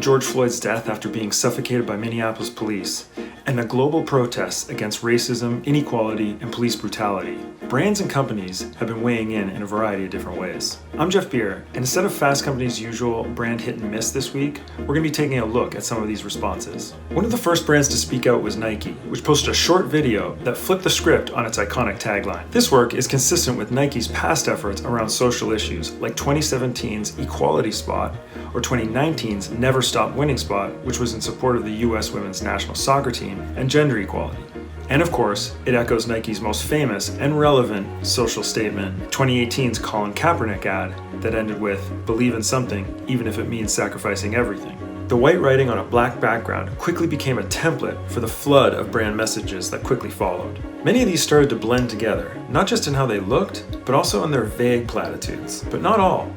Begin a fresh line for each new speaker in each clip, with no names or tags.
George Floyd's death after being suffocated by Minneapolis police, and the global protests against racism, inequality, and police brutality, brands and companies have been weighing in a variety of different ways. I'm Jeff Beer, and instead of Fast Company's usual brand hit and miss this week, we're going to be taking a look at some of these responses. One of the first brands to speak out was Nike, which posted a short video that flipped the script on its iconic tagline. This work is consistent with Nike's past efforts around social issues, like 2017's Equality Spot or 2019's Never Stop Winning Spot, which was in support of the US women's national soccer team and gender equality. And of course, it echoes Nike's most famous and relevant social statement, 2018's Colin Kaepernick ad that ended with, "Believe in something, even if it means sacrificing everything." The white writing on a black background quickly became a template for the flood of brand messages that quickly followed. Many of these started to blend together, not just in how they looked, but also in their vague platitudes. But not all.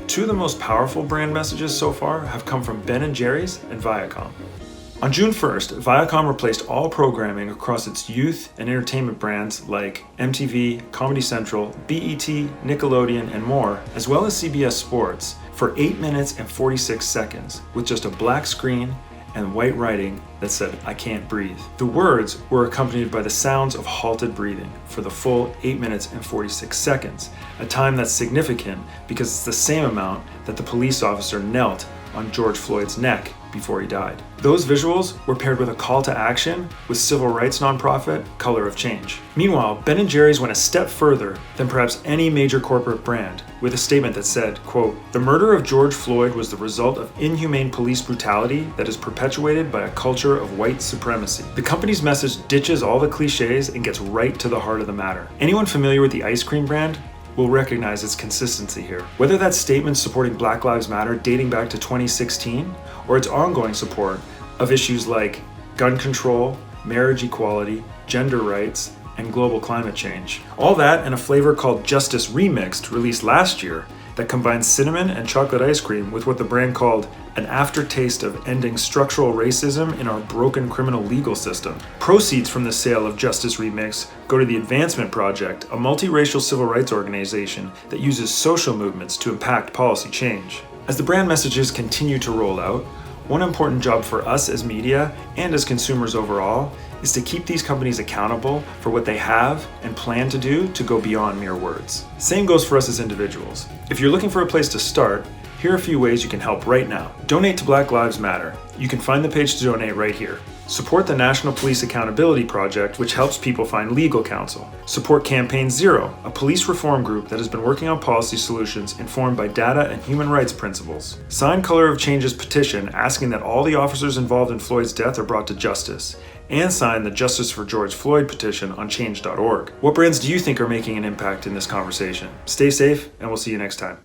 Two of the most powerful brand messages so far have come from Ben & Jerry's and Viacom. On June 1st, Viacom replaced all programming across its youth and entertainment brands like MTV, Comedy Central, BET, Nickelodeon, and more, as well as CBS Sports, for 8 minutes and 46 seconds, with just a black screen and white writing that said, "I can't breathe." The words were accompanied by the sounds of halted breathing for the full 8 minutes and 46 seconds, a time that's significant because it's the same amount that the police officer knelt on George Floyd's neck before he died. Those visuals were paired with a call to action with civil rights nonprofit Color of Change. Meanwhile, Ben & Jerry's went a step further than perhaps any major corporate brand with a statement that said, quote, "The murder of George Floyd was the result of inhumane police brutality that is perpetuated by a culture of white supremacy." The company's message ditches all the cliches and gets right to the heart of the matter. Anyone familiar with the ice cream brand will recognize its consistency here. Whether that's statements supporting Black Lives Matter dating back to 2016, or its ongoing support of issues like gun control, marriage equality, gender rights, and global climate change. All that in a flavor called Justice Remixed, released last year, that combines cinnamon and chocolate ice cream with what the brand called an aftertaste of ending structural racism in our broken criminal legal system. Proceeds from the sale of Justice Remix go to the Advancement Project, a multiracial civil rights organization that uses social movements to impact policy change. As the brand messages continue to roll out, one important job for us as media and as consumers overall is to keep these companies accountable for what they have and plan to do to go beyond mere words. Same goes for us as individuals. If you're looking for a place to start, here are a few ways you can help right now. Donate to Black Lives Matter. You can find the page to donate right here. Support the National Police Accountability Project, which helps people find legal counsel. Support Campaign Zero, a police reform group that has been working on policy solutions informed by data and human rights principles. Sign Color of Change's petition asking that all the officers involved in Floyd's death are brought to justice. And sign the Justice for George Floyd petition on change.org. What brands do you think are making an impact in this conversation? Stay safe, and we'll see you next time.